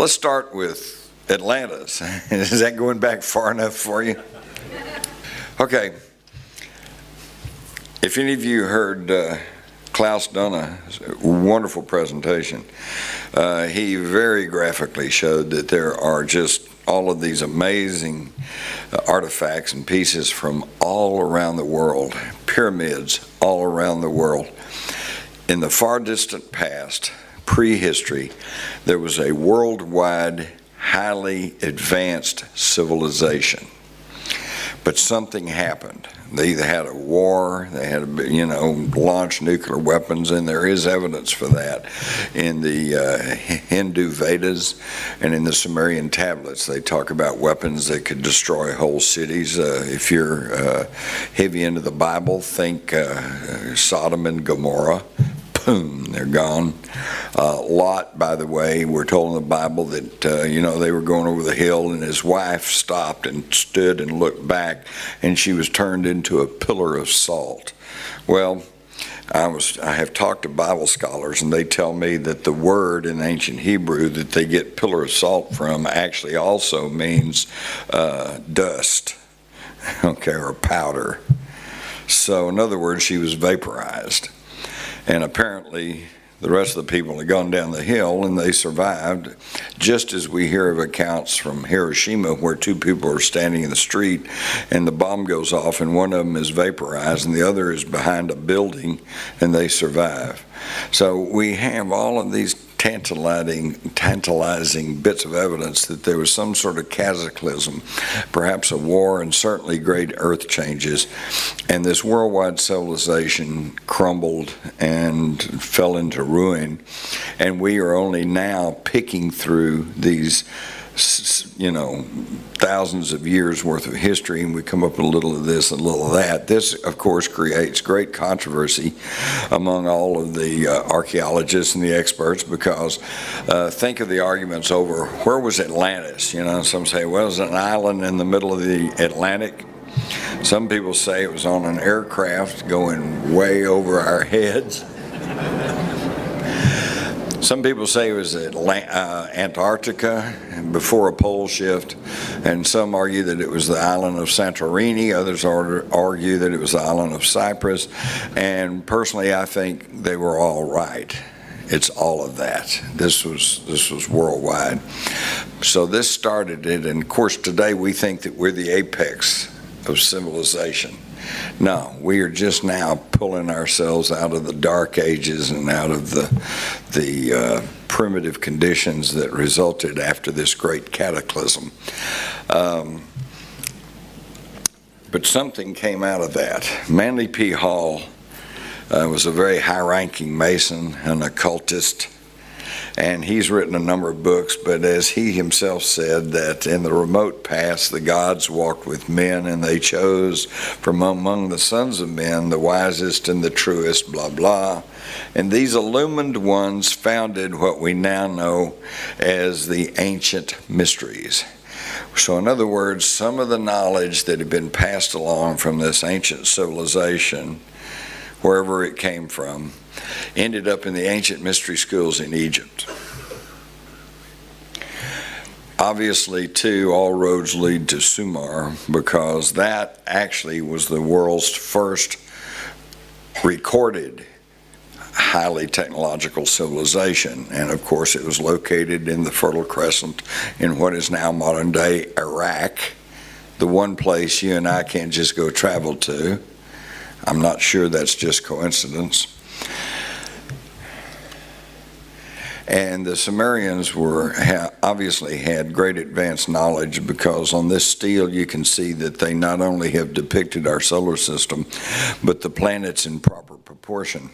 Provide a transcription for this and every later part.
Let's start with Atlantis. Is that going back far enough for you? Okay. If any of you heard Klaus Donna's wonderful presentation, he very graphically showed that there are just all of these amazing artifacts and pieces from all around the world, pyramids all around the world. In the far distant past, prehistory, there was a worldwide, highly advanced civilization. But something happened. They either had a war, they had, launched nuclear weapons, and there is evidence for that in the Hindu Vedas and in the Sumerian tablets. They talk about weapons that could destroy whole cities. If you're heavy into the Bible, think Sodom and Gomorrah. Boom, they're gone. Lot, by the way, we're told in the Bible that, they were going over the hill and his wife stopped and stood and looked back and she was turned into a pillar of salt. Well, I have talked to Bible scholars and they tell me that the word in ancient Hebrew that they get pillar of salt from actually also means dust, or powder. So in other words, she was vaporized. And apparently the rest of the people had gone down the hill and they survived, just as we hear of accounts from Hiroshima where two people are standing in the street and the bomb goes off and one of them is vaporized and the other is behind a building and they survive. So we have all of these tantalizing bits of evidence that there was some sort of cataclysm, perhaps a war, and certainly great earth changes, and this worldwide civilization crumbled and fell into ruin, and we are only now picking through these thousands of years worth of history, and we come up with a little of this and a little of that. This, of course, creates great controversy among all of the archaeologists and the experts because think of the arguments over where was Atlantis. Some say, well, it was an island in the middle of the Atlantic. Some people say it was on an aircraft going way over our heads. Some people say it was Antarctica before a pole shift, and some argue that it was the island of Santorini. Others argue that it was the island of Cyprus, and personally I think they were all right. It's all of that. This was worldwide. So this started it, and of course today we think that we're the apex of civilization. No, we are just now pulling ourselves out of the dark ages and out of the primitive conditions that resulted after this great cataclysm. But something came out of that. Manly P. Hall was a very high-ranking Mason, an occultist, and he's written a number of books, but as he himself said, that in the remote past the gods walked with men and they chose from among the sons of men the wisest and the truest, blah blah, and these illumined ones founded what we now know as the ancient mysteries. So in other words, some of the knowledge that had been passed along from this ancient civilization, wherever it came from, ended up in the ancient mystery schools in Egypt. Obviously, too, all roads lead to Sumer because that actually was the world's first recorded highly technological civilization. And of course, it was located in the Fertile Crescent in what is now modern-day Iraq, the one place you and I can't just go travel to. I'm not sure that's just coincidence. And the Sumerians obviously had great advanced knowledge because on this stele you can see that they not only have depicted our solar system, but the planets in proper proportion.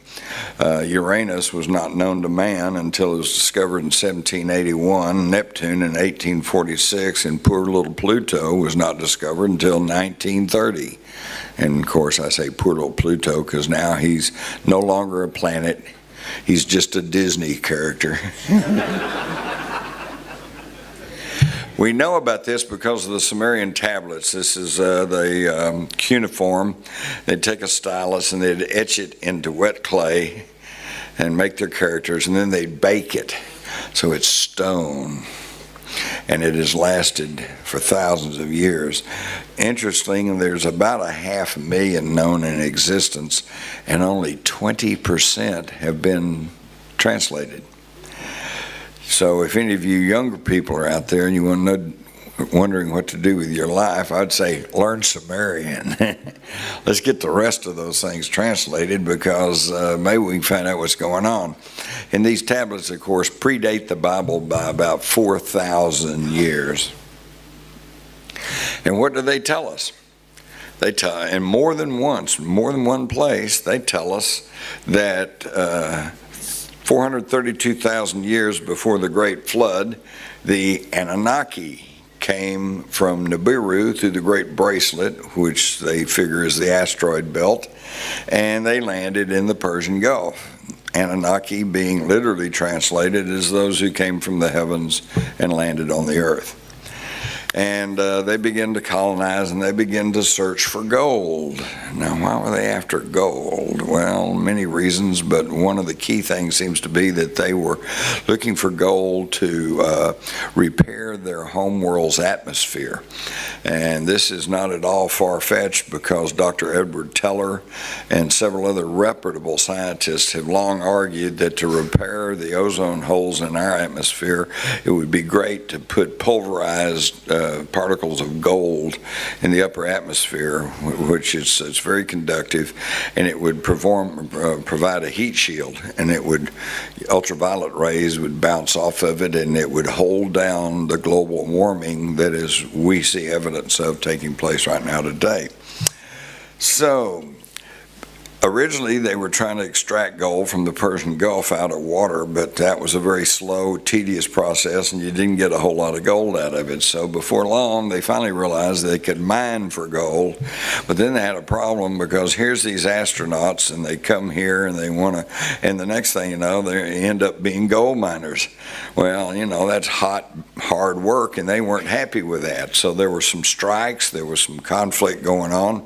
Uranus was not known to man until it was discovered in 1781, Neptune in 1846, and poor little Pluto was not discovered until 1930. And of course I say poor little Pluto because now he's no longer a planet. He's just a Disney character. We know about this because of the Sumerian tablets. This is the cuneiform. They'd take a stylus and they'd etch it into wet clay and make their characters, and then they'd bake it. So it's stone. and it has lasted for thousands of years. Interesting, there's about 500,000 known in existence, and only 20% have been translated. So if any of you younger people are out there and you want to know, wondering what to do with your life, I'd say learn Sumerian. Let's get the rest of those things translated, because maybe we can find out what's going on. And these tablets, of course, predate the Bible by about 4,000 years. And what do they tell us? They tell, and more than once, more than one place, they tell us that 432,000 years before the Great Flood, the Anunnaki came from Nibiru through the Great Bracelet, which they figure is the asteroid belt, and they landed in the Persian Gulf. Anunnaki being literally translated as those who came from the heavens and landed on the earth. And they began to colonize, and they began to search for gold. Now, why were they after gold? Well, many reasons, but one of the key things seems to be that they were looking for gold to repair their homeworld's atmosphere. And this is not at all far-fetched, because Dr. Edward Teller and several other reputable scientists have long argued that to repair the ozone holes in our atmosphere, it would be great to put pulverized particles of gold in the upper atmosphere, which it's very conductive, and it would provide a heat shield, and it would, ultraviolet rays would bounce off of it, and it would hold down the global warming that is we see evidence of taking place right now today. So originally, they were trying to extract gold from the Persian Gulf out of water, but that was a very slow, tedious process, and you didn't get a whole lot of gold out of it. So before long, they finally realized they could mine for gold, but then they had a problem, because here's these astronauts, and they come here, and they want to, and the next thing you know, they end up being gold miners. Well, you know, that's hot, hard work, and they weren't happy with that. So there were some strikes, there was some conflict going on,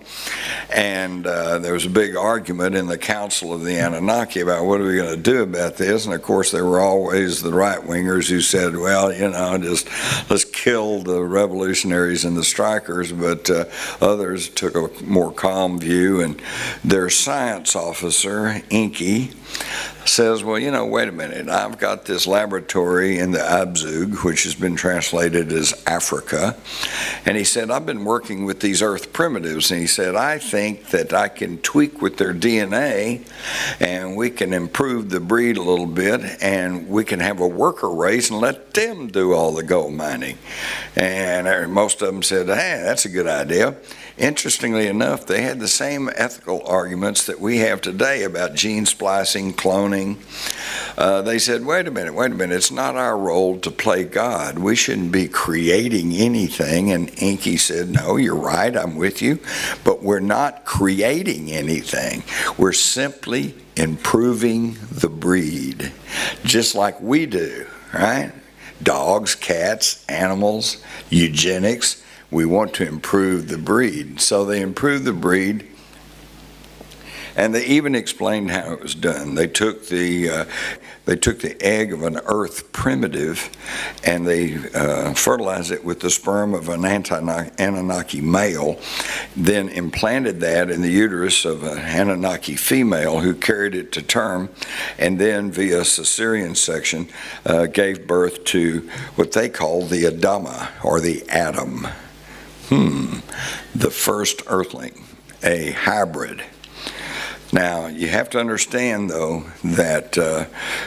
and there was a big argument in the Council of the Anunnaki about what are we going to do about this. And of course, there were always the right-wingers who said, well, you know, just let's kill the revolutionaries and the strikers, but others took a more calm view, and their science officer, Enki, says, well, you know, wait a minute, I've got this laboratory in the Abzug, which has been translated as Africa, and he said, I've been working with these earth primitives, and he said, I think that I can tweak with their DNA, and we can improve the breed a little bit, and we can have a worker race and let them do all the gold mining. And most of them said, hey, that's a good idea. Interestingly enough, they had the same ethical arguments that we have today about gene splicing, cloning. They said, wait a minute, it's not our role to play God. We shouldn't be creating anything. And Enki said, no, you're right, I'm with you, but we're not creating anything. We're simply improving the breed, just like we do, right? Dogs, cats, animals, eugenics. We want to improve the breed. So they improved the breed, and they even explained how it was done. They took the egg of an earth primitive, and they fertilized it with the sperm of an Anunnaki male, then implanted that in the uterus of an Anunnaki female who carried it to term, and then via cesarean section gave birth to what they call the Adama, or the Adam. The first earthling, a hybrid. Now, you have to understand, though, that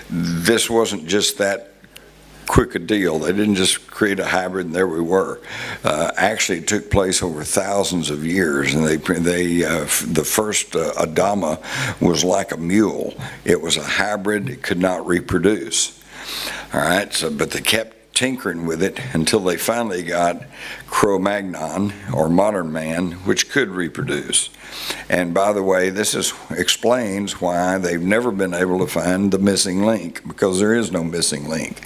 this wasn't just that quick a deal. They didn't just create a hybrid and there we were. Actually, it took place over thousands of years, and the first Adama was like a mule. It was a hybrid. It could not reproduce. All right, but they kept tinkering with it until they finally got Cro-Magnon, or modern man, which could reproduce. And by the way, this explains why they've never been able to find the missing link, because there is no missing link.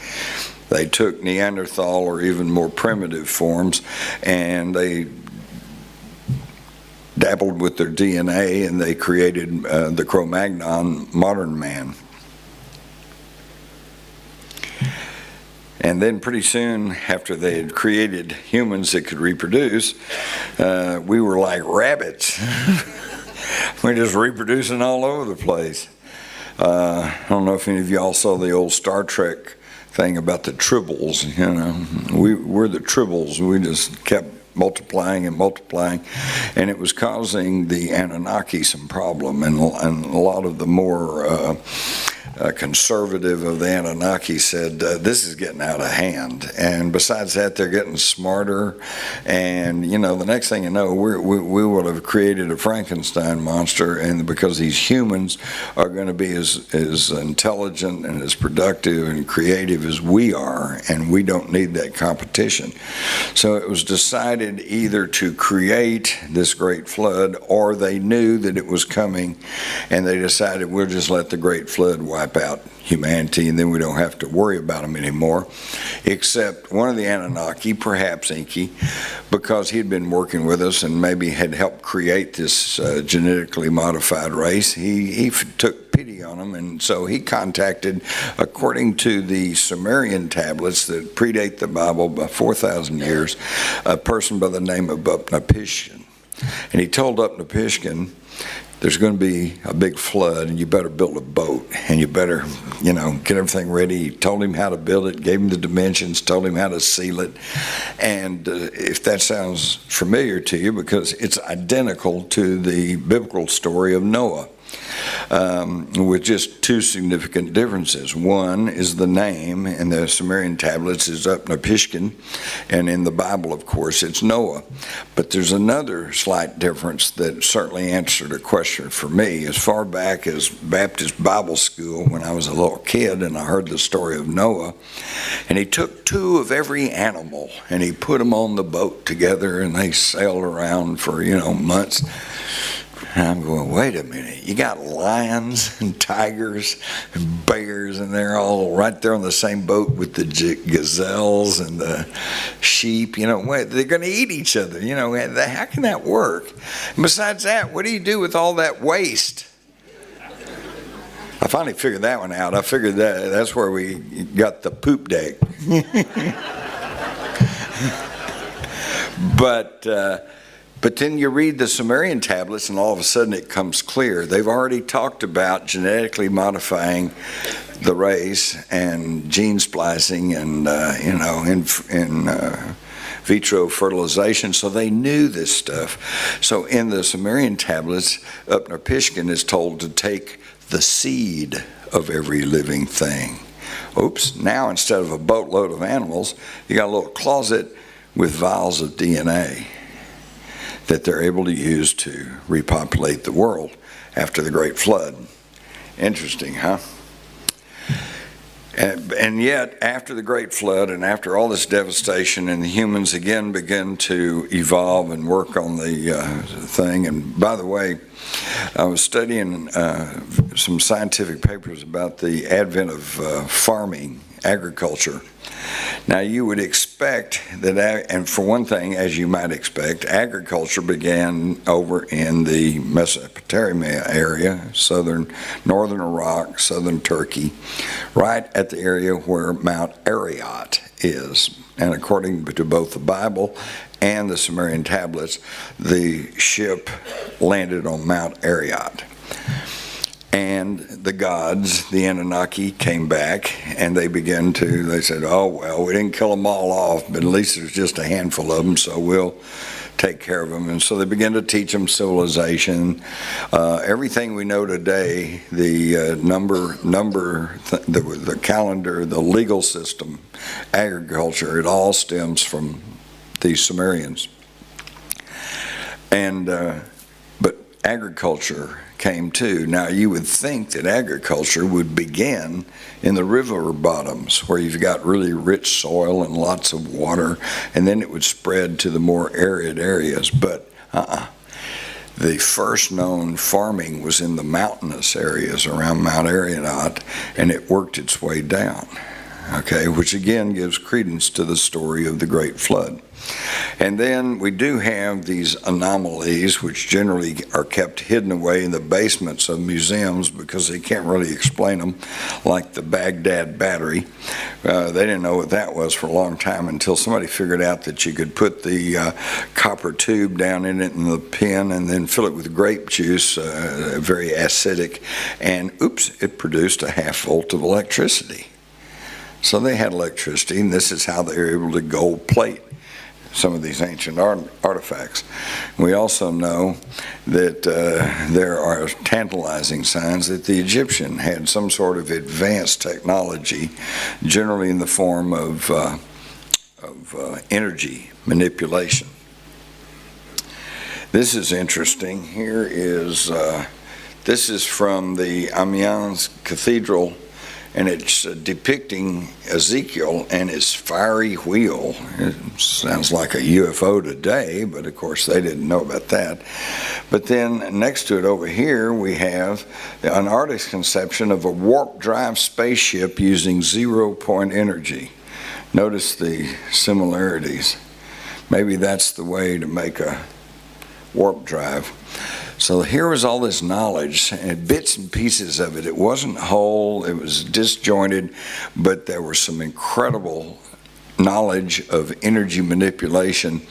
They took Neanderthal or even more primitive forms, and they dabbled with their DNA, and they created the Cro-Magnon modern man. And then pretty soon after they had created humans that could reproduce, we were like rabbits. We're just reproducing all over the place. I don't know if any of y'all saw the old Star Trek thing about the tribbles. You know, we're the tribbles. We just kept multiplying and multiplying, and it was causing the Anunnaki some problem, and a lot of the more conservative of the Anunnaki said, this is getting out of hand. And besides that, they're getting smarter. And, you know, the next thing you know, we will have created a Frankenstein monster. And because these humans are going to be as intelligent and as productive and creative as we are, and we don't need that competition. So it was decided either to create this great flood, or they knew that it was coming, and they decided we'll just let the great flood wipe out humanity, and then we don't have to worry about them anymore. Except one of the Anunnaki, perhaps Enki, because he'd been working with us and maybe had helped create this genetically modified race, he took pity on them, and so he contacted, according to the Sumerian tablets that predate the Bible by 4,000 years, a person by the name of Upnapishtim. And he told Upnapishtim, there's going to be a big flood, and you better build a boat, and you better, you know, get everything ready. He told him how to build it, gave him the dimensions, told him how to seal it. And if that sounds familiar to you, because it's identical to the biblical story of Noah, with just two significant differences. One is the name, in the Sumerian tablets is Upnapishtim, and in the Bible, of course, it's Noah. But there's another slight difference that certainly answered a question for me. As far back as Baptist Bible school, when I was a little kid and I heard the story of Noah, and he took two of every animal and he put them on the boat together, and they sailed around for, you know, months. And I'm going, wait a minute, you got lions and tigers and bears, and they're all right there on the same boat with the gazelles and the sheep. You know, they're going to eat each other. You know, how can that work? And besides that, what do you do with all that waste? I finally figured that one out. I figured that's where we got the poop deck. But then you read the Sumerian tablets, and all of a sudden it comes clear. They've already talked about genetically modifying the race and gene splicing and, in vitro fertilization, so they knew this stuff. So in the Sumerian tablets, Upnapishtim is told to take the seed of every living thing. Oops, now instead of a boatload of animals, you got a little closet with vials of DNA that they're able to use to repopulate the world after the Great Flood. Interesting, huh? And yet, after the Great Flood and after all this devastation, and the humans again begin to evolve and work on the thing. And by the way, I was studying some scientific papers about the advent of farming, agriculture. Now, you would expect that, and for one thing, as you might expect, agriculture began over in the Mesopotamia area, northern Iraq, southern Turkey, right at the area where Mount Ararat is. And according to both the Bible and the Sumerian tablets, the ship landed on Mount Ararat. And the gods, the Anunnaki, came back, and they said, oh, well, we didn't kill them all off, but at least there's just a handful of them, so we'll take care of them. And so they began to teach them civilization. Everything we know today, the the calendar, the legal system, agriculture, it all stems from the Sumerians. And but agriculture came too. Now, you would think that agriculture would begin in the river bottoms, where you've got really rich soil and lots of water, and then it would spread to the more arid areas. But the first known farming was in the mountainous areas around Mount Ararat, and it worked its way down. Okay, which again gives credence to the story of the Great Flood. And then we do have these anomalies, which generally are kept hidden away in the basements of museums because they can't really explain them, like the Baghdad battery, They didn't know what that was for a long time until somebody figured out that you could put the copper tube down in it and the pin and then fill it with grape juice, very acidic, and oops, it produced a half volt of electricity. So they had electricity, and this is how they were able to gold plate some of these ancient artifacts. We also know that there are tantalizing signs that the Egyptian had some sort of advanced technology, generally in the form of energy manipulation. This is interesting. Here is, this is from the Amiens Cathedral, and it's depicting Ezekiel and his fiery wheel. It sounds like a UFO today, but of course they didn't know about that. But then next to it over here, we have an artist's conception of a warp drive spaceship using 0-point energy. Notice the similarities. Maybe that's the way to make a warp drive. So here was all this knowledge, and bits and pieces of it. It wasn't whole, it was disjointed, but there was some incredible knowledge of energy manipulation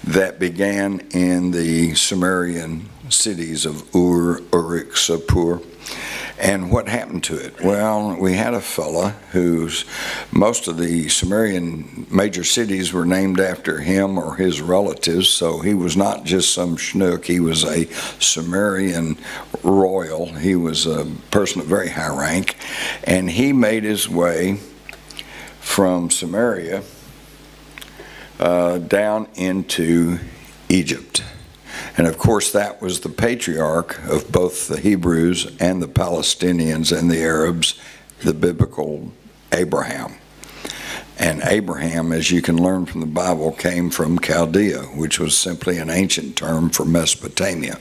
that began in the Sumerian cities of Ur, Uruk, Sapur. And what happened to it? Well, we had a fella whose most of the Sumerian major cities were named after him or his relatives, so he was not just some schnook. He was a Sumerian royal. He was a person of very high rank, and he made his way from Samaria down into Egypt. And of course, that was the patriarch of both the Hebrews and the Palestinians and the Arabs, the biblical Abraham. And Abraham, as you can learn from the Bible, came from Chaldea, which was simply an ancient term for Mesopotamia.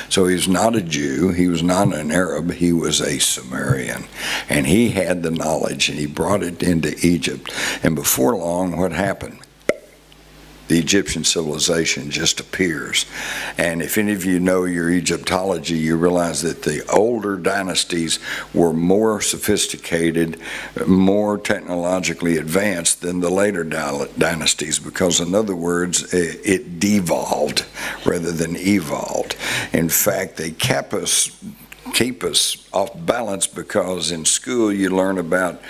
So he was not a Jew, he was not an Arab, he was a Sumerian. And he had the knowledge, and he brought it into Egypt. And before long, what happened? The Egyptian civilization just appears. And if any of you know your Egyptology, you realize that the older dynasties were more sophisticated, more technologically advanced than the later dynasties, because in other words, it devolved rather than evolved. In fact, they keep us off balance, because in school you learn about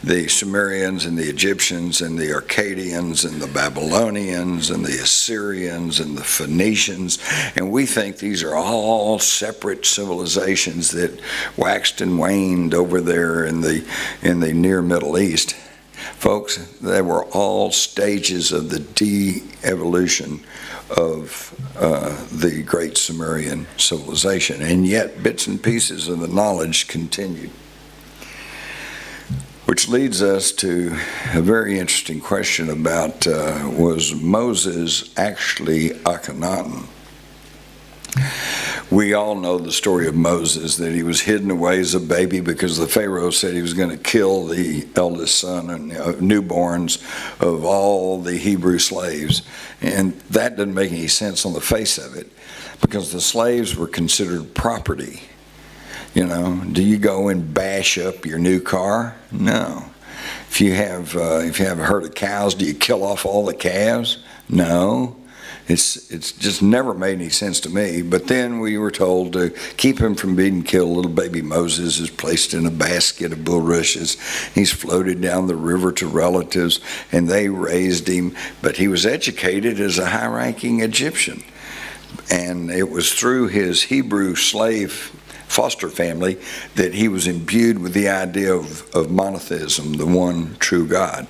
the Sumerians and the Egyptians and the Akkadians and the Babylonians and the Assyrians and the Phoenicians, and we think these are all separate civilizations that waxed and waned over there in the near Middle East. Folks, they were all stages of the de-evolution of the great Sumerian civilization, and yet bits and pieces of the knowledge continued. Which leads us to a very interesting question about, was Moses actually Akhenaten? We all know the story of Moses, that he was hidden away as a baby because the Pharaoh said he was going to kill the eldest son and newborns of all the Hebrew slaves. And that doesn't make any sense on the face of it, because the slaves were considered property. You know, do you go and bash up your new car? No. If you have a herd of cows, do you kill off all the calves? No. It's just never made any sense to me. But then we were told to keep him from being killed. Little baby Moses is placed in a basket of bulrushes. He's floated down the river to relatives, and they raised him. But he was educated as a high-ranking Egyptian. And it was through his Hebrew slave foster family that he was imbued with the idea of monotheism, the one true God.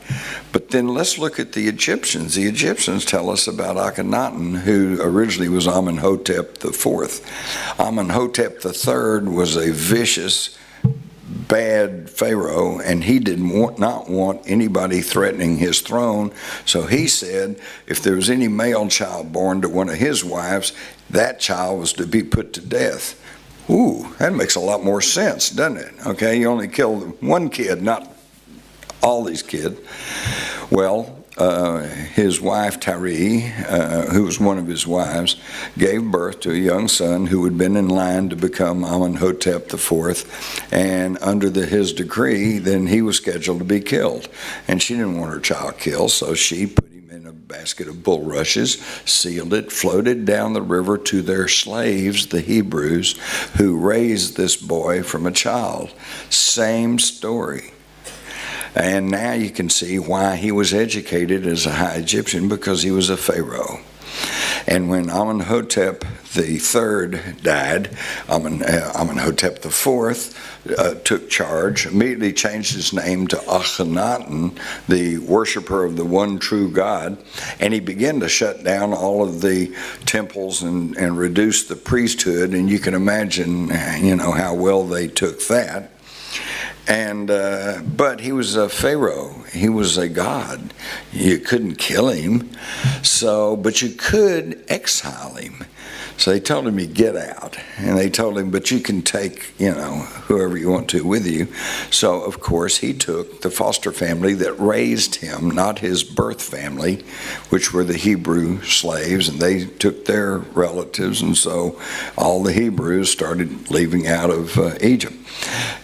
But then let's look at the Egyptians. The Egyptians tell us about Akhenaten, who originally was Amenhotep IV. Amenhotep III was a vicious, bad pharaoh, and he did not want anybody threatening his throne. So he said if there was any male child born to one of his wives, that child was to be put to death. Ooh, that makes a lot more sense, doesn't it? Okay, you only kill one kid, not all these kids. Well, his wife Tari, who was one of his wives, gave birth to a young son who had been in line to become Amenhotep IV, and under his decree, then he was scheduled to be killed. And she didn't want her child killed, so she put him in a basket of bulrushes, sealed it, floated down the river to their slaves, the Hebrews, who raised this boy from a child. Same story. And now you can see why he was educated as a high Egyptian, because he was a pharaoh. And when Amenhotep III died, Amenhotep IV took charge, immediately changed his name to Akhenaten, the worshiper of the one true God, and he began to shut down all of the temples and reduce the priesthood, and you can imagine, how well they took that. And but he was a pharaoh. He was a god. You couldn't kill him, but you could exile him. So they told him to get out, and they told him, but you can take, whoever you want to with you. So of course he took the foster family that raised him, not his birth family, which were the Hebrew slaves, and they took their relatives, and so all the Hebrews started leaving out of Egypt.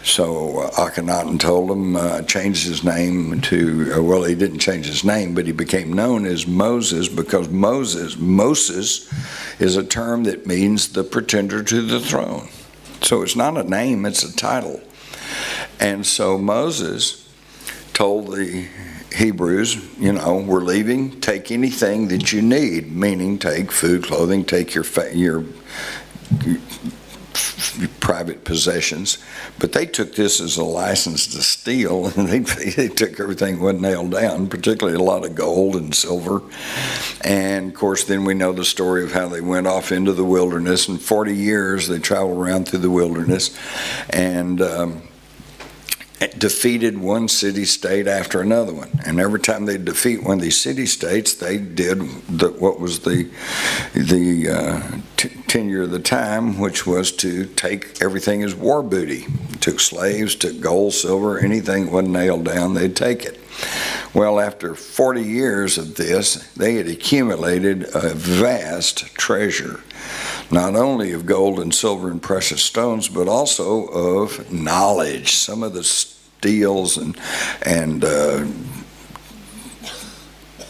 So Akhenaten told him, changed his name to, he didn't change his name, but he became known as Moses, because Moses is a term that means the pretender to the throne. So it's not a name, it's a title. And so Moses told the Hebrews, we're leaving, take anything that you need, meaning take food, clothing, take your private possessions. But they took this as a license to steal, and they took everything wasn't nailed down, particularly a lot of gold and silver. And of course then we know the story of how they went off into the wilderness, and 40 years they traveled around through the wilderness and defeated one city-state after another one. And every time they defeat one of these city-states, they did what was the tenure of the time, which was to take everything as war booty. Took slaves, took gold, silver, anything that wasn't nailed down, they'd take it. Well, after 40 years of this, they had accumulated a vast treasure, not only of gold and silver and precious stones, but also of knowledge. Some of the steels and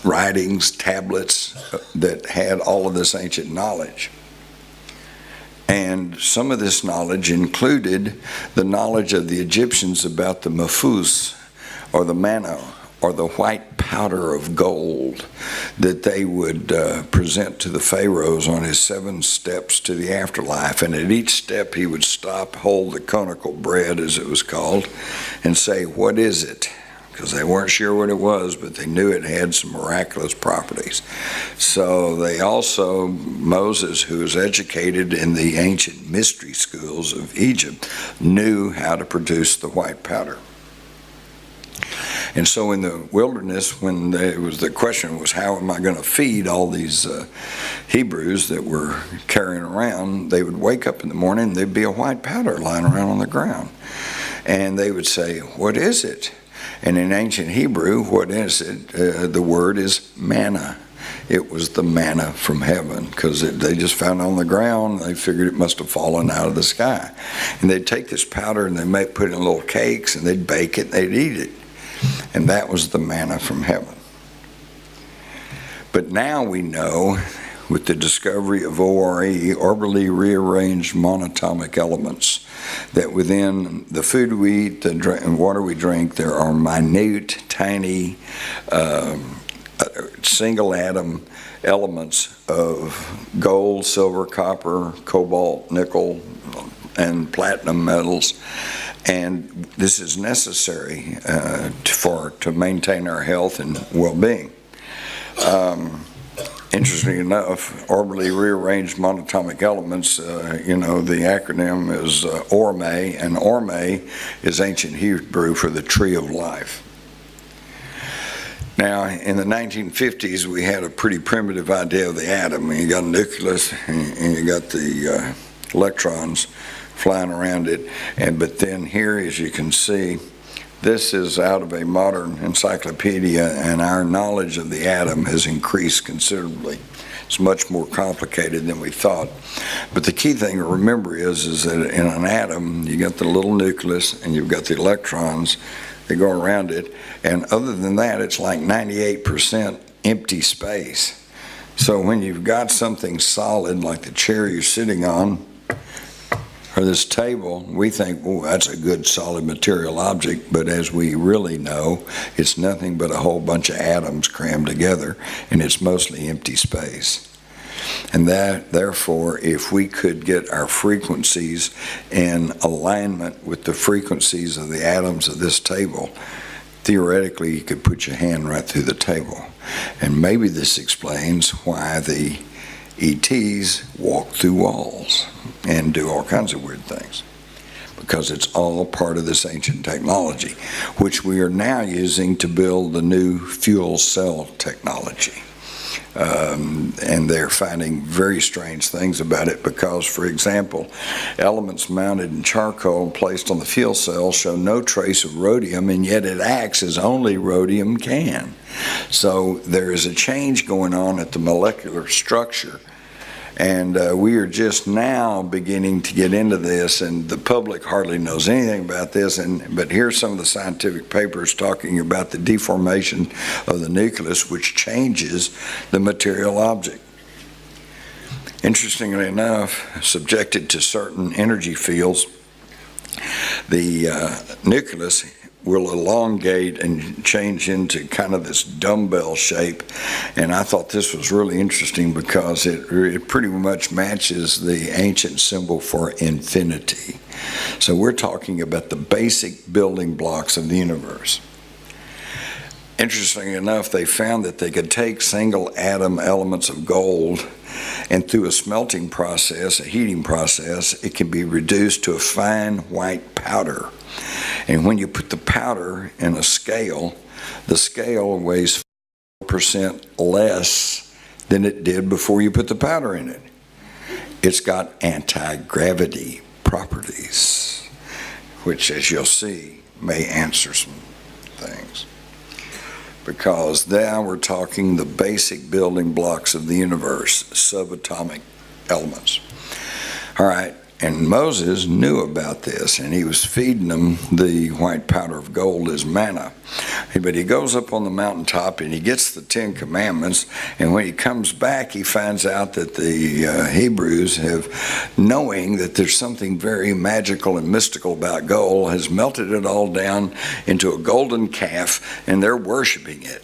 writings, tablets that had all of this ancient knowledge. And some of this knowledge included the knowledge of the Egyptians about the mafus, or the manna, or the white powder of gold that they would present to the pharaohs on his 7 steps to the afterlife. And at each step he would stop, hold the conical bread, as it was called, and say, what is it? Because they weren't sure what it was, but they knew it had some miraculous properties. So they also, Moses, who was educated in the ancient mystery schools of Egypt, knew how to produce the white powder. And so in the wilderness, when the question was, how am I going to feed all these Hebrews that were carrying around, they would wake up in the morning and there'd be a white powder lying around on the ground. And they would say, what is it? And in ancient Hebrew, what is it? The word is manna. It was the manna from heaven, because they just found it on the ground. They figured it must have fallen out of the sky. And they'd take this powder and they'd put it in little cakes, and they'd bake it and they'd eat it. And that was the manna from heaven. But now we know, with the discovery of ORE, orbitally rearranged monatomic elements, that within the food we eat, and water we drink, there are minute, tiny, single atom elements of gold, silver, copper, cobalt, nickel, and platinum metals. And this is necessary to maintain our health and well-being. Interestingly enough, orbitally rearranged monatomic elements, the acronym is ORME, and ORME is ancient Hebrew for the tree of life. Now, in the 1950s, we had a pretty primitive idea of the atom. You got a nucleus, and you got the electrons flying around it. But then here, as you can see, This is out of a modern encyclopedia, and our knowledge of the atom has increased considerably. It's much more complicated than we thought. But the key thing to remember is that in an atom, you got the little nucleus and you've got the electrons that go around it. And other than that, it's like 98% empty space. So when you've got something solid like the chair you're sitting on, or this table, we think, oh, that's a good solid material object, but as we really know, it's nothing but a whole bunch of atoms crammed together, and it's mostly empty space. And that, therefore, if we could get our frequencies in alignment with the frequencies of the atoms of this table, theoretically, you could put your hand right through the table. And maybe this explains why the ETs walk through walls and do all kinds of weird things, because it's all part of this ancient technology, which we are now using to build the new fuel cell technology. And they're finding very strange things about it because, for example, elements mounted in charcoal placed on the fuel cell show no trace of rhodium, and yet it acts as only rhodium can. So there is a change going on at the molecular structure. And we are just now beginning to get into this, and the public hardly knows anything about this. But here's some of the scientific papers talking about the deformation of the nucleus, which changes the material object. Interestingly enough, subjected to certain energy fields, the nucleus will elongate and change into kind of this dumbbell shape. And I thought this was really interesting because it pretty much matches the ancient symbol for infinity. So we're talking about the basic building blocks of the universe. Interestingly enough, they found that they could take single atom elements of gold, and through a smelting process, a heating process, it can be reduced to a fine white powder. And when you put the powder in a scale, the scale weighs 4% less than it did before you put the powder in it. It's got anti-gravity properties, which, as you'll see, may answer some things. Because now we're talking the basic building blocks of the universe, subatomic elements. All right. And Moses knew about this, and he was feeding them the white powder of gold as manna. But he goes up on the mountaintop and he gets the 10 Commandments, and when he comes back, he finds out that the Hebrews have, knowing that there's something very magical and mystical about gold, has melted it all down into a golden calf, and they're worshiping it.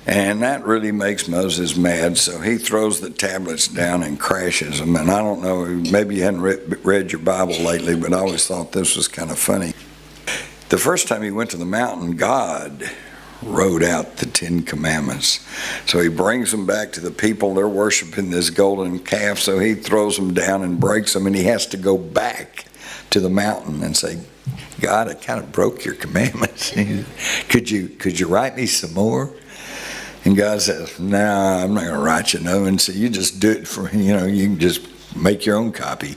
And that really makes Moses mad, so he throws the tablets down and crashes them. And I don't know, maybe you hadn't read your Bible lately, but I always thought this was kind of funny. The first time he went to the mountain, God wrote out the 10 Commandments. So he brings them back to the people. They're worshiping this golden calf, so he throws them down and breaks them, and he has to go back to the mountain and say, God, I kind of broke your commandments. Could you write me some more? And God says, no, I'm not going to write you no. And so you just do it for, you can just make your own copy.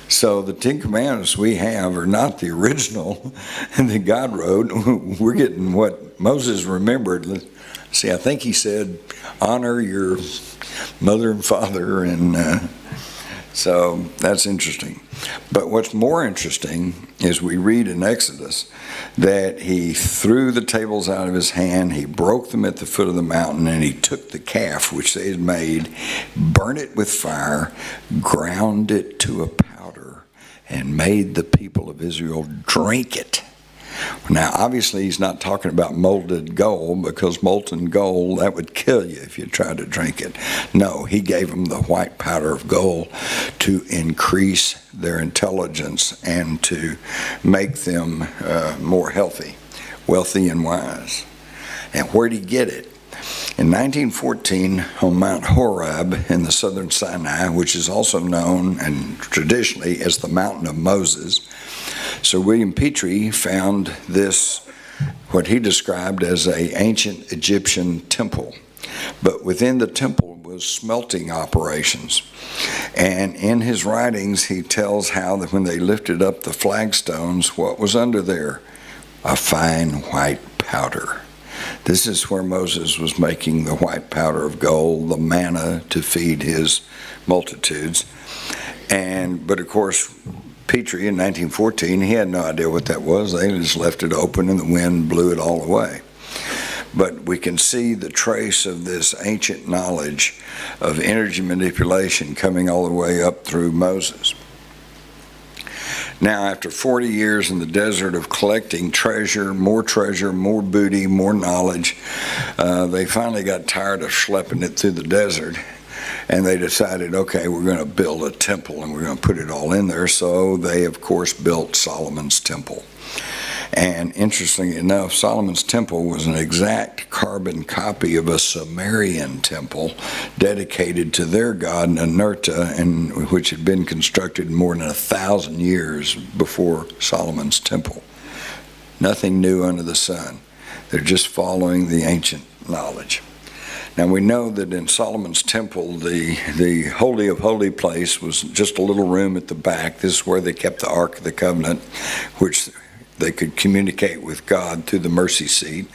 So the 10 Commandments we have are not the original that God wrote. We're getting what Moses remembered. See, I think he said, honor your mother and father, and so that's interesting. But what's more interesting is we read in Exodus that he threw the tables out of his hand, he broke them at the foot of the mountain, and he took the calf which they had made, burnt it with fire, ground it to a powder, and made the people of Israel drink it. Now, obviously, he's not talking about molded gold, because molten gold, that would kill you if you tried to drink it. No, he gave them the white powder of gold to increase their intelligence and to make them more healthy, wealthy, and wise. And where'd he get it? In 1914, on Mount Horeb in the southern Sinai, which is also known and traditionally as the Mountain of Moses, Sir William Petrie found this, what he described as an ancient Egyptian temple. But within the temple was smelting operations. And in his writings, he tells how that when they lifted up the flagstones, what was under there? a fine white powder. This is where Moses was making the white powder of gold, the manna to feed his multitudes. But of course, Petrie in 1914, he had no idea what that was. They just left it open and the wind blew it all away. But we can see the trace of this ancient knowledge of energy manipulation coming all the way up through Moses. Now, after 40 years in the desert of collecting treasure, more booty, more knowledge, they finally got tired of schlepping it through the desert, and they decided, okay, we're going to build a temple and we're going to put it all in there. So they, of course, built Solomon's temple. And interestingly enough, Solomon's temple was an exact carbon copy of a Sumerian temple dedicated to their god Ninurta, and which had been constructed more than 1,000 years before Solomon's temple. Nothing new under the sun. They're just following the ancient knowledge. Now we know that in Solomon's temple, the Holy of Holy place was just a little room at the back. This is where they kept the Ark of the Covenant, which they could communicate with God through the mercy seat.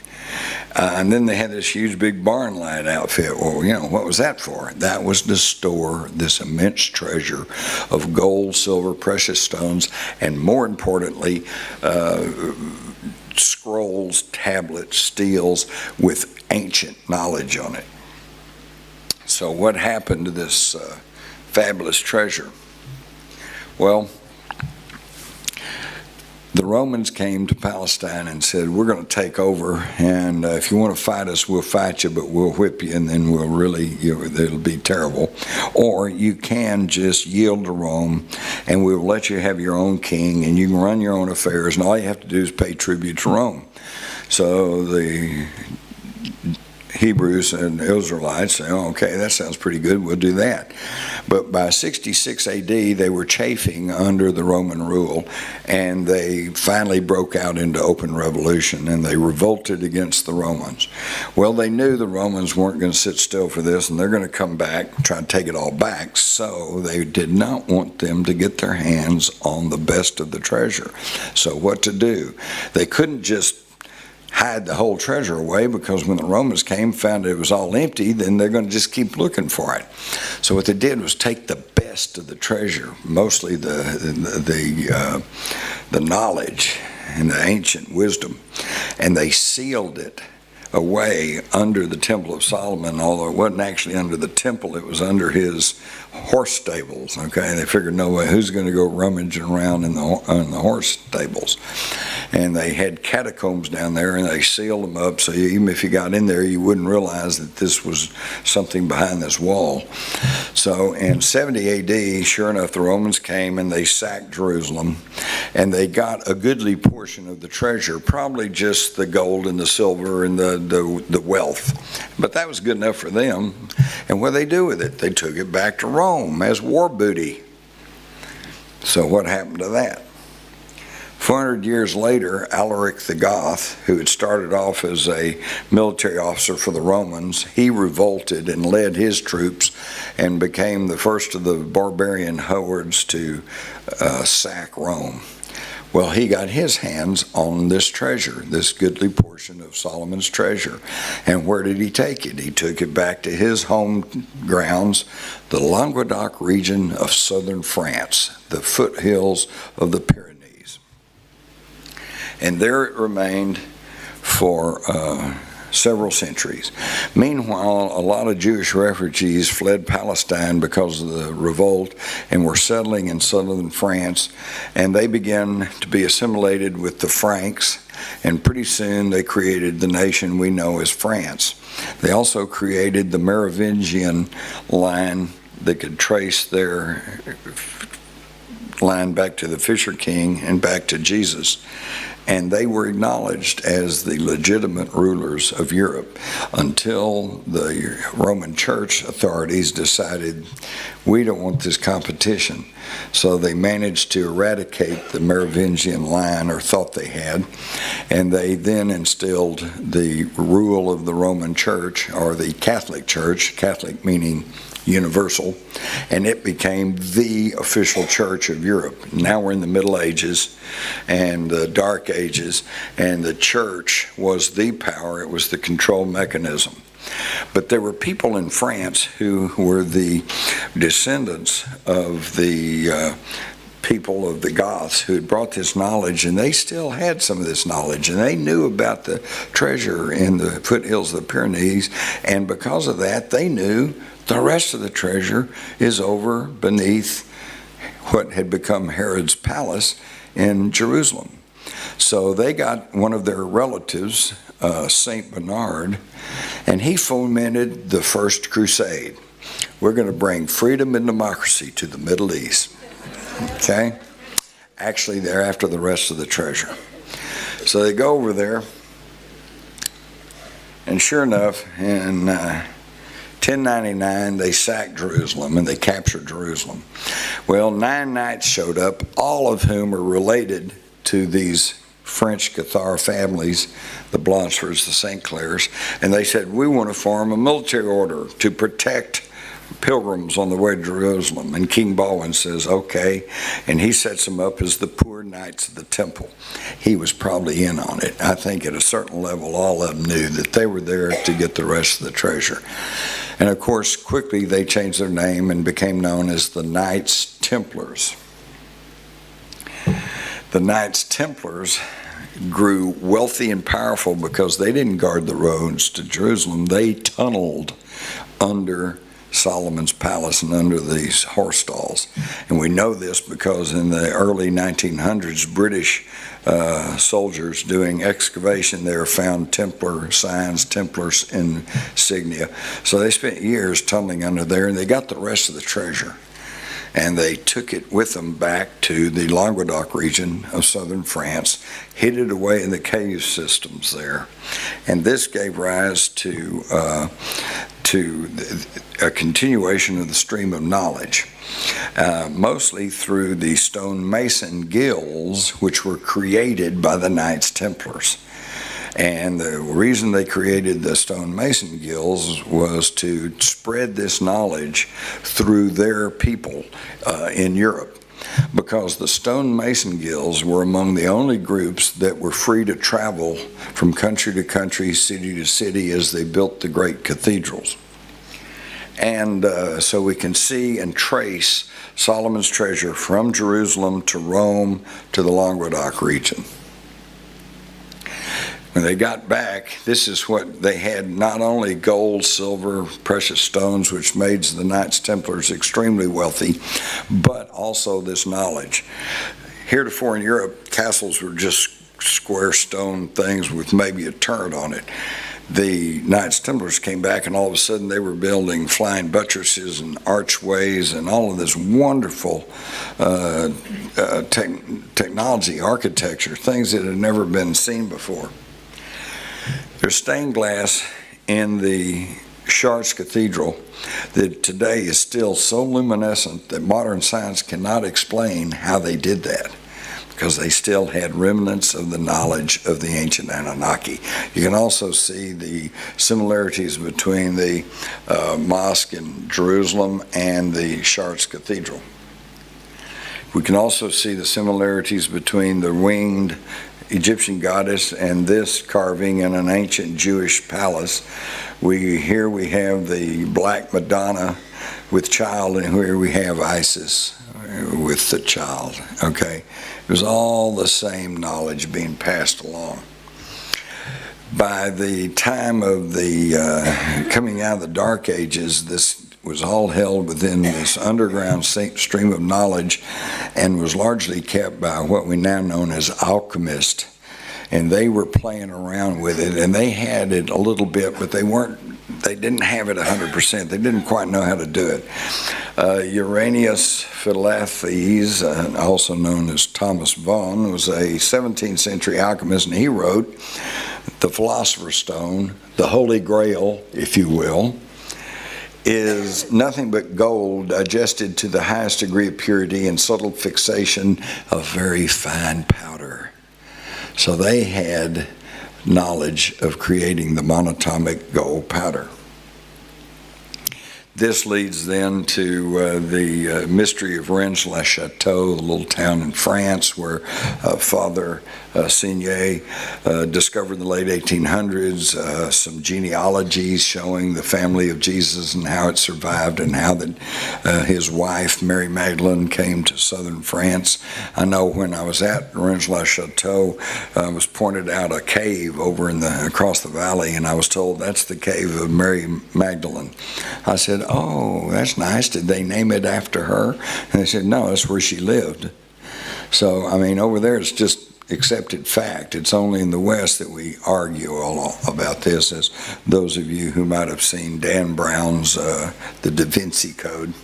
And then they had this huge big barn light outfit. Well, what was that for? That was to store this immense treasure of gold, silver, precious stones, and more importantly, scrolls, tablets, seals with ancient knowledge on it. So what happened to this fabulous treasure? Well, the Romans came to Palestine and said, we're going to take over, and if you want to fight us, we'll fight you, but we'll whip you, and then we'll really, it'll be terrible. Or you can just yield to Rome, and we'll let you have your own king, and you can run your own affairs, and all you have to do is pay tribute to Rome. So the Hebrews and Israelites say, oh, okay, that sounds pretty good, we'll do that. But by 66 AD, they were chafing under the Roman rule, and they finally broke out into open revolution, and they revolted against the Romans. Well, they knew the Romans weren't going to sit still for this, and they're going to come back and try to take it all back, so they did not want them to get their hands on the best of the treasure. So what to do? They couldn't just hide the whole treasure away, because when the Romans came, found it was all empty, then they're going to just keep looking for it. So what they did was take the best of the treasure, mostly the knowledge and the ancient wisdom, and they sealed it away under the Temple of Solomon, although it wasn't actually under the temple, it was under his horse stables. Okay, they figured, no way, who's going to go rummaging around in the horse stables? And they had catacombs down there, and they sealed them up, so even if you got in there, you wouldn't realize that this was something behind this wall. So in 70 AD, sure enough, the Romans came and they sacked Jerusalem, and they got a goodly portion of the treasure, probably just the gold and the silver and the wealth. But that was good enough for them. And what did they do with it? They took it back to Rome as war booty. So what happened to that? 400 years later, Alaric the Goth, who had started off as a military officer for the Romans, he revolted and led his troops and became the first of the barbarian hordes to sack Rome. Well, he got his hands on this treasure, this goodly portion of Solomon's treasure. And where did he take it? He took it back to his home grounds, the Languedoc region of southern France, the foothills of the Pyrenees. And there it remained for several centuries. Meanwhile, a lot of Jewish refugees fled Palestine because of the revolt and were settling in southern France, and they began to be assimilated with the Franks, and pretty soon they created the nation we know as France. They also created the Merovingian line that could trace their line back to the Fisher King and back to Jesus. And they were acknowledged as the legitimate rulers of Europe until the Roman Church authorities decided, we don't want this competition. So they managed to eradicate the Merovingian line, or thought they had, and they then instilled the rule of the Roman Church, or the Catholic Church, Catholic meaning universal, and it became the official church of Europe. Now we're in the Middle Ages, and the Dark Ages, and the church was the power. It was the control mechanism. But there were people in France who were the descendants of the people of the Goths who had brought this knowledge, and they still had some of this knowledge, and they knew about the treasure in the foothills of the Pyrenees, and because of that, they knew the rest of the treasure is over beneath what had become Herod's palace in Jerusalem. So they got one of their relatives, Saint Bernard, and he fomented the First Crusade. We're going to bring freedom and democracy to the Middle East. Okay? Actually, they're after the rest of the treasure. So they go over there, and sure enough, in 1099, they sacked Jerusalem, and they captured Jerusalem. Well, 9 knights showed up, all of whom are related to these French Cathar families, the Blanchefords, the St. Clairs, and they said, we want to form a military order to protect pilgrims on the way to Jerusalem. And King Baldwin says, okay, and he sets them up as the poor knights of the temple. He was probably in on it. I think at a certain level, all of them knew that they were there to get the rest of the treasure. And of course, quickly they changed their name and became known as the Knights Templars. The Knights Templars grew wealthy and powerful because they didn't guard the roads to Jerusalem. They tunneled under Solomon's palace and under these horse stalls. And we know this because in the early 1900s, British soldiers doing excavation there found Templar signs, Templar insignia. So they spent years tunneling under there, and they got the rest of the treasure. And they took it with them back to the Languedoc region of southern France, hid it away in the cave systems there. And this gave rise to a continuation of the stream of knowledge, mostly through the stonemason guilds, which were created by the Knights Templars. And the reason they created the stonemason guilds was to spread this knowledge through their people in Europe, because the stonemason guilds were among the only groups that were free to travel from country to country, city to city, as they built the great cathedrals. And so we can see and trace Solomon's treasure from Jerusalem to Rome to the Languedoc region. When they got back, this is what they had: not only gold, silver, precious stones, which made the Knights Templars extremely wealthy, but also this knowledge. Heretofore in Europe, castles were just square stone things with maybe a turret on it. The Knights Templars came back, and all of a sudden they were building flying buttresses and archways and all of this wonderful technology, architecture, things that had never been seen before. There's stained glass in the Chartres Cathedral that today is still so luminescent that modern science cannot explain how they did that, because they still had remnants of the knowledge of the ancient Anunnaki. You can also see the similarities between the mosque in Jerusalem and the Chartres Cathedral. We can also see the similarities between the winged Egyptian goddess and this carving in an ancient Jewish palace. Here we have the Black Madonna with child, and here we have Isis with the child. Okay, it was all the same knowledge being passed along. By the time of the coming out of the Dark Ages, this was all held within this underground stream of knowledge, and was largely kept by what we now know as alchemists. And they were playing around with it, and they had it a little bit, but they didn't have it 100%. They didn't quite know how to do it. Uranus Philalethes, also known as Thomas Vaughan, was a 17th century alchemist, and he wrote the Philosopher's Stone, the Holy Grail, if you will, is nothing but gold digested to the highest degree of purity and subtle fixation of very fine powder. So they had knowledge of creating the monatomic gold powder. This leads then to the mystery of Rennes-le-Château, the little town in France where Father Signet discovered in the late 1800s some genealogies showing the family of Jesus and how it survived, and how that his wife, Mary Magdalene, came to southern France. I know when I was at Rennes-le-Château, I was pointed out a cave over across the valley, and I was told that's the cave of Mary Magdalene. I said, "Oh, that's nice. Did they name it after her?" And they said, "No, that's where she lived." So, I mean, over there it's just accepted fact. It's only in the West that we argue all about this, as those of you who might have seen Dan Brown's The Da Vinci Code.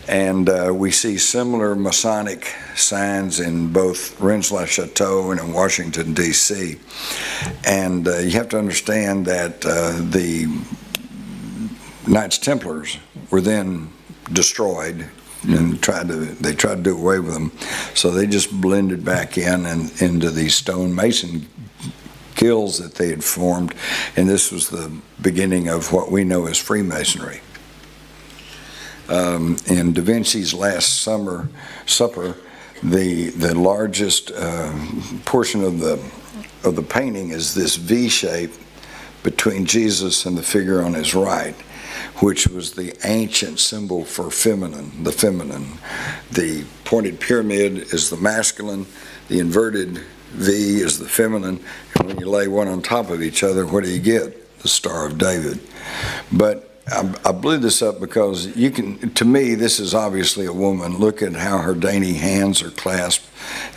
And we see similar Masonic signs in both Rennes-le-Château and in Washington, D.C. And you have to understand that the Knights Templars were then destroyed, and they tried to do away with them. So they just blended back in and into these stone mason guilds that they had formed, and this was the beginning of what we know as Freemasonry. In Da Vinci's Last Supper, the largest portion of the painting is this V shape between Jesus and the figure on his right, which was the ancient symbol for the feminine. The pointed pyramid is the masculine, the inverted V is the feminine, and when you lay one on top of each other, what do you get? The Star of David. But I blew this up because to me, this is obviously a woman. Look at how her dainty hands are clasped,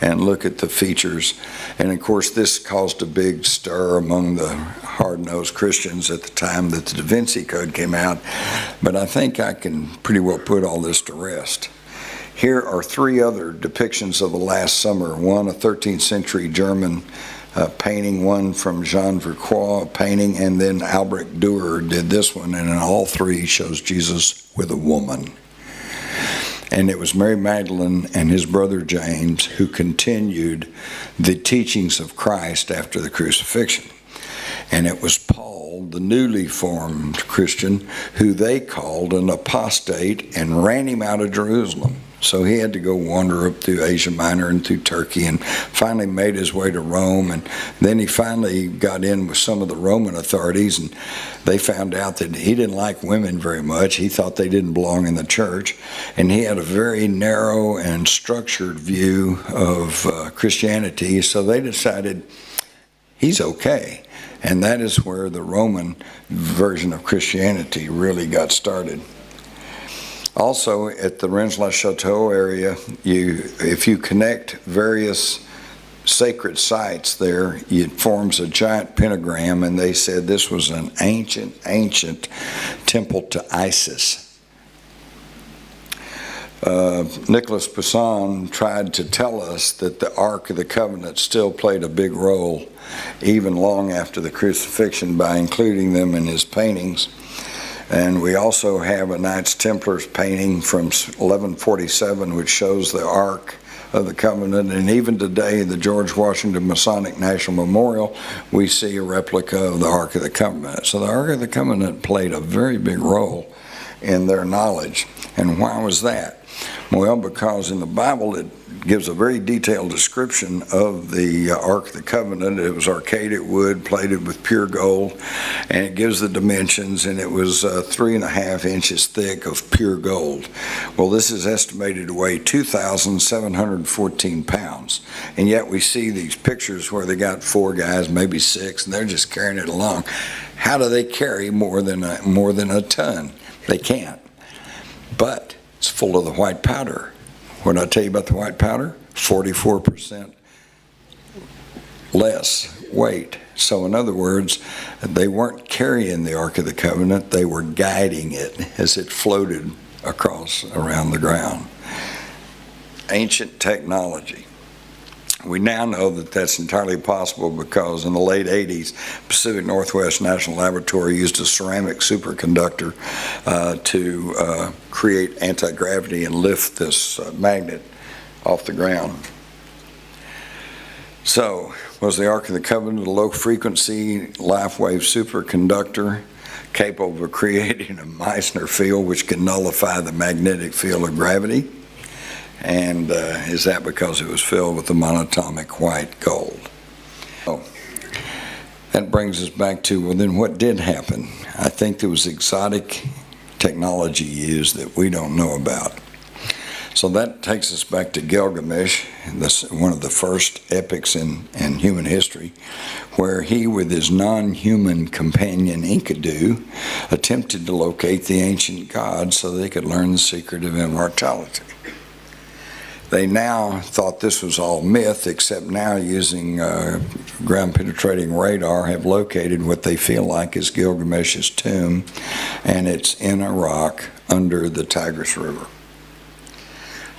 and look at the features. And of course, this caused a big stir among the hard-nosed Christians at the time that the Da Vinci Code came out. But I think I can pretty well put all this to rest. Here are three other depictions of the Last Summer. One, a 13th century German painting, one from Jean Vercoix painting, and then Albrecht Dürer did this one, and in all three shows Jesus with a woman. And it was Mary Magdalene and his brother James who continued the teachings of Christ after the crucifixion. And it was Paul, the newly formed Christian, who they called an apostate and ran him out of Jerusalem. So he had to go wander up through Asia Minor and through Turkey, and finally made his way to Rome. And then he finally got in with some of the Roman authorities, and they found out that he didn't like women very much. He thought they didn't belong in the church, and he had a very narrow and structured view of Christianity. So they decided he's okay. And that is where the Roman version of Christianity really got started. Also, at the Rennes-le-Château area, if you connect various sacred sites there, it forms a giant pentagram, and they said this was an ancient temple to Isis. Nicholas Poussin tried to tell us that the Ark of the Covenant still played a big role, even long after the crucifixion, by including them in his paintings. And we also have a Knights Templars painting from 1147, which shows the Ark of the Covenant. And even today, the George Washington Masonic National Memorial, we see a replica of the Ark of the Covenant. So the Ark of the Covenant played a very big role in their knowledge. And why was that? Well, because in the Bible it gives a very detailed description of the Ark of the Covenant. It was arcaded wood plated with pure gold, and it gives the dimensions, and it was 3.5 inches thick of pure gold. Well, this is estimated to weigh 2,714 pounds, and yet we see these pictures where they got 4 guys, maybe 6, and they're just carrying it along. How do they carry more than a ton? They can't. But it's full of the white powder. What did I tell you about the white powder? 44% less weight. So in other words, they weren't carrying the Ark of the Covenant, they were guiding it as it floated around the ground. Ancient technology. We now know that that's entirely possible because in the late 80s, Pacific Northwest National Laboratory used a ceramic superconductor to create anti-gravity and lift this magnet off the ground. So, was the Ark of the Covenant a low-frequency life wave superconductor? capable of creating a Meissner field which can nullify the magnetic field of gravity? And is that because it was filled with the monatomic white gold? Oh, that brings us back to, well, then what did happen? I think there was exotic technology used that we don't know about. So that takes us back to Gilgamesh, one of the first epics in human history, where he, with his non-human companion Enkidu, attempted to locate the ancient gods so they could learn the secret of immortality. They now thought this was all myth, except now using ground-penetrating radar have located what they feel like is Gilgamesh's tomb, and it's in a rock under the Tigris River.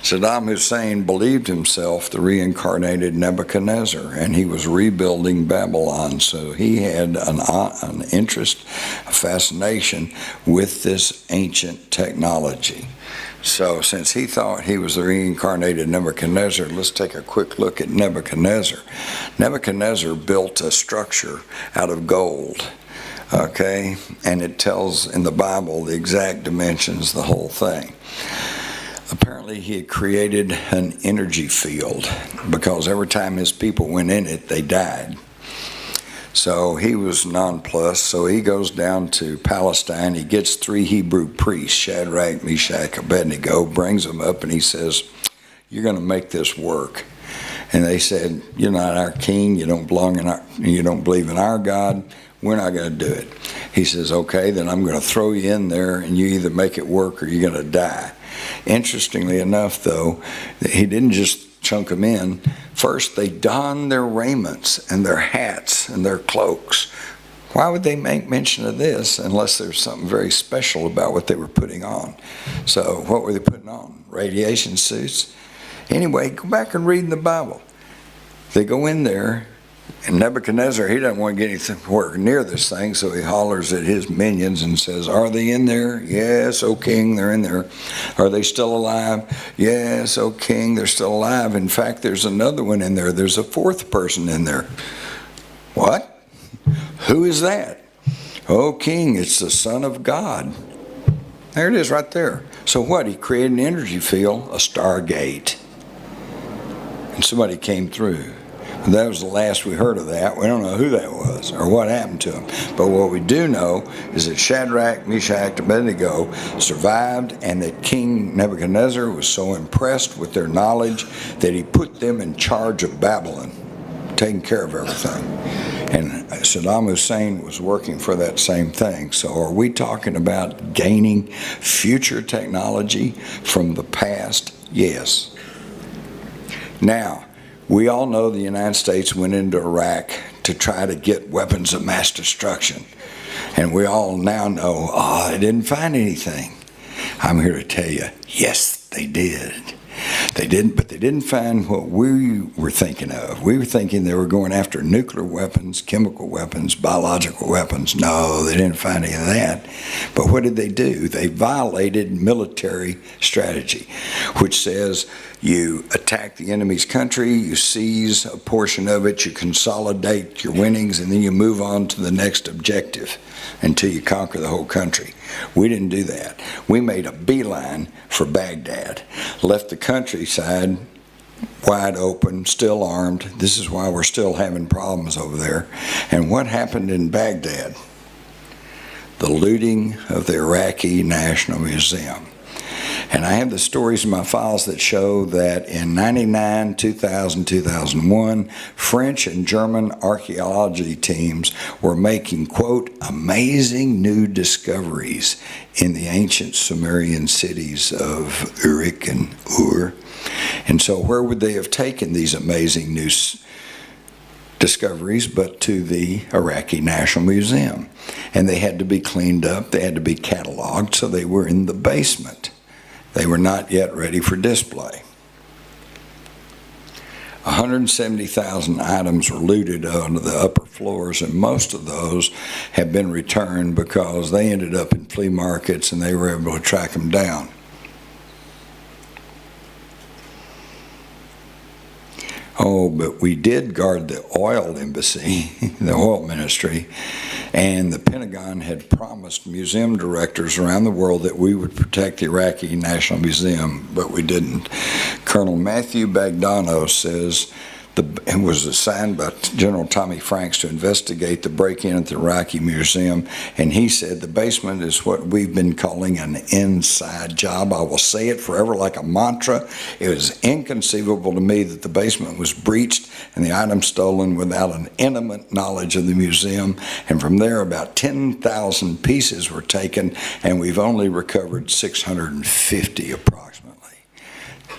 Saddam Hussein believed himself the reincarnated Nebuchadnezzar, and he was rebuilding Babylon, so he had an interest, a fascination with this ancient technology. So since he thought he was the reincarnated Nebuchadnezzar, let's take a quick look at Nebuchadnezzar. Nebuchadnezzar built a structure out of gold, okay? And it tells in the Bible the exact dimensions, the whole thing. Apparently he had created an energy field because every time his people went in it, they died. So he was nonplussed, so he goes down to Palestine. He gets 3 Hebrew priests, Shadrach, Meshach, Abednego, brings them up, and he says, "You're going to make this work." And they said, "You're not our king. You don't believe in our God. We're not going to do it." He says, "Okay, then I'm going to throw you in there, and you either make it work or you're going to die." Interestingly enough, though, he didn't just chunk them in. First, they donned their raiments and their hats and their cloaks. Why would they make mention of this unless there's something very special about what they were putting on? So what were they putting on? Radiation suits? Anyway, go back and read in the Bible. They go in there, and Nebuchadnezzar, he doesn't want to get anywhere near this thing, so he hollers at his minions and says, "Are they in there?" "Yes, O king, they're in there." "Are they still alive?" "Yes, O king, they're still alive. In fact, there's another one in there. There's a 4th person in there." "What? Who is that?" "O king, it's the Son of God." There it is right there. So what? He created an energy field, a stargate. And somebody came through. That was the last we heard of that. We don't know who that was or what happened to him. But what we do know is that Shadrach, Meshach, and Abednego survived, and that King Nebuchadnezzar was so impressed with their knowledge that he put them in charge of Babylon, taking care of everything. And Saddam Hussein was working for that same thing. So are we talking about gaining future technology from the past? Yes. Now, we all know the United States went into Iraq to try to get weapons of mass destruction. And we all now know, they didn't find anything. I'm here to tell you, yes, they did. They didn't, but they didn't find what we were thinking of. We were thinking they were going after nuclear weapons, chemical weapons, biological weapons. No, they didn't find any of that. But what did they do? They violated military strategy, which says you attack the enemy's country, you seize a portion of it, you consolidate your winnings, and then you move on to the next objective until you conquer the whole country. We didn't do that. We made a beeline for Baghdad, left the countryside wide open, still armed. This is why we're still having problems over there. And what happened in Baghdad? The looting of the Iraqi National Museum. And I have the stories in my files that show that in 99, 2000, 2001, French and German archaeology teams were making, quote, amazing new discoveries in the ancient Sumerian cities of Uruk and Ur. And so where would they have taken these amazing new discoveries but to the Iraqi National Museum? And they had to be cleaned up, they had to be cataloged, so they were in the basement. They were not yet ready for display. 170,000 items were looted on the upper floors, and most of those have been returned because they ended up in flea markets and they were able to track them down. Oh, but we did guard the oil embassy, the oil ministry, and the Pentagon had promised museum directors around the world that we would protect the Iraqi National Museum, but we didn't. Colonel Matthew Bagdano says it was assigned by General Tommy Franks to investigate the break-in at the Iraqi Museum, and he said the basement is what we've been calling an inside job. I will say it forever like a mantra. It was inconceivable to me that the basement was breached and the items stolen without an intimate knowledge of the museum, and from there about 10,000 pieces were taken, and we've only recovered 650 approximately.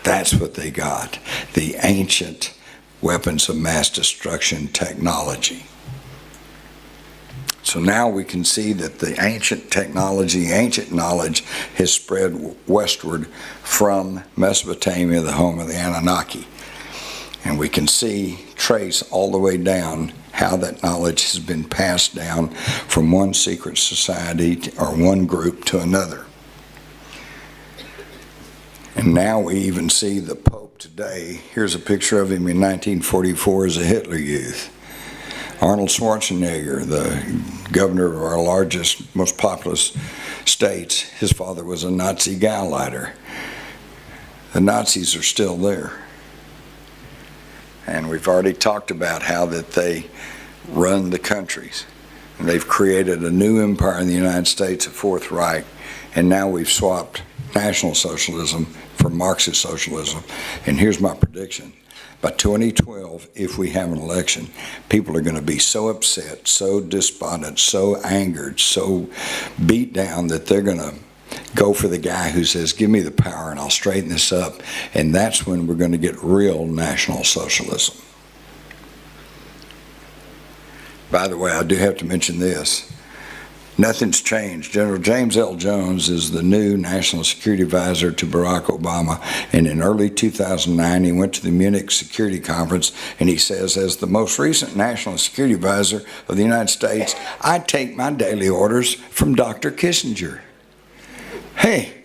That's what they got, the ancient weapons of mass destruction technology. So now we can see that the ancient technology, ancient knowledge has spread westward from Mesopotamia, the home of the Anunnaki. And we can trace all the way down how that knowledge has been passed down from one secret society or one group to another. And now we even see the Pope today. Here's a picture of him in 1944 as a Hitler Youth. Arnold Schwarzenegger, the governor of our largest, most populous states, his father was a Nazi Gauleiter. The Nazis are still there. And we've already talked about how that they run the countries. And they've created a new empire in the United States, a Fourth Reich, and now we've swapped National Socialism for Marxist socialism. And here's my prediction. By 2012, if we have an election, people are going to be so upset, so despondent, so angered, so beat down that they're going to go for the guy who says, give me the power and I'll straighten this up. And that's when we're going to get real National Socialism. By the way, I do have to mention this. Nothing's changed. General James L. Jones is the new National Security Advisor to Barack Obama, and in early 2009 he went to the Munich Security Conference and he says, as the most recent National Security Advisor of the United States, I take my daily orders from Dr. Kissinger. Hey,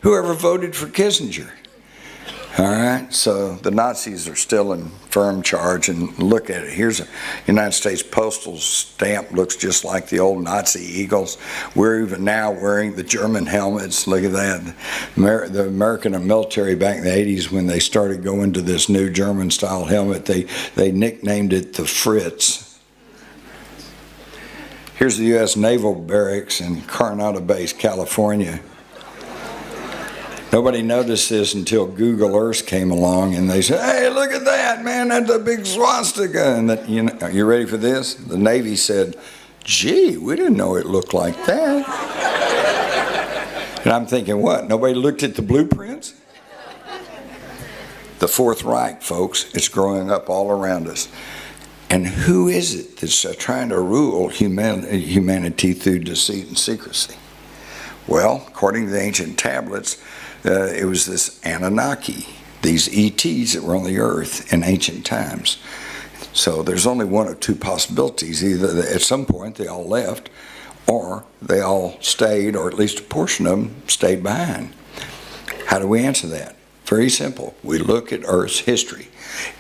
whoever voted for Kissinger? All right, so the Nazis are still in firm charge, and look at it. Here's a United States postal stamp, looks just like the old Nazi eagles. We're even now wearing the German helmets. Look at that. The American military back in the 80s, when they started going to this new German-style helmet, they nicknamed it the Fritz. Here's the U.S. Naval Barracks in Coronado Base, California. Nobody noticed this until Google Earth came along and they said, hey, look at that, man, that's a big swastika. And that, you know, are you ready for this? The Navy said, gee, we didn't know it looked like that. And I'm thinking, what, nobody looked at the blueprints? The Fourth Reich, folks, it's growing up all around us. And who is it that's trying to rule humanity through deceit and secrecy? Well, according to the ancient tablets, it was this Anunnaki, these ETs that were on the earth in ancient times. So there's only one of two possibilities. Either at some point they all left, or they all stayed, or at least a portion of them stayed behind. How do we answer that? Very simple. We look at Earth's history.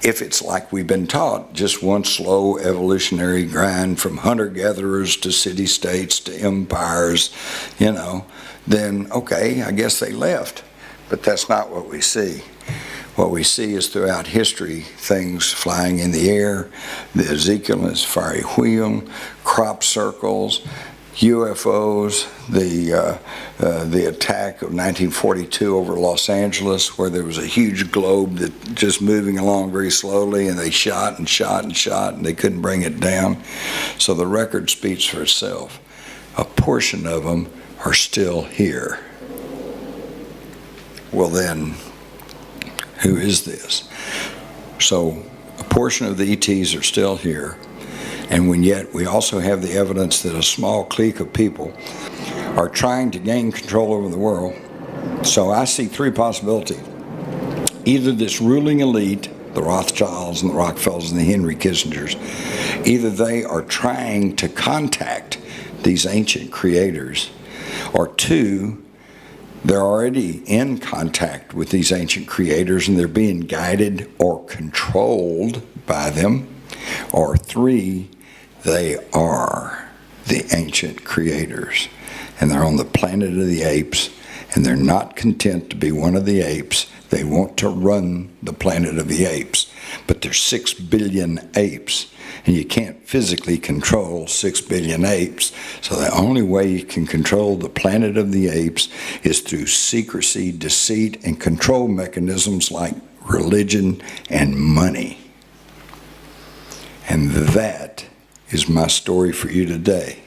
If it's like we've been taught, just one slow evolutionary grind from hunter-gatherers to city-states to empires, you know, then okay, I guess they left. But that's not what we see. What we see is throughout history, things flying in the air, the Ezekiel and his fiery wheel, crop circles, UFOs, the attack of 1942 over Los Angeles, where there was a huge globe that just moving along very slowly, and they shot and shot and shot, and they couldn't bring it down. So the record speaks for itself. A portion of them are still here. Well then, who is this? So a portion of the ETs are still here, and when yet we also have the evidence that a small clique of people are trying to gain control over the world. So I see three possibilities. Either this ruling elite, the Rothschilds and the Rockefellers and the Henry Kissingers, either they are trying to contact these ancient creators, or two, they're already in contact with these ancient creators and they're being guided or controlled by them. Or 3, they are the ancient creators and they're on the planet of the apes and they're not content to be one of the apes. They want to run the planet of the apes. But there's 6 billion apes and you can't physically control 6 billion apes. So the only way you can control the planet of the apes is through secrecy, deceit, and control mechanisms like religion and money. And that is my story for you today.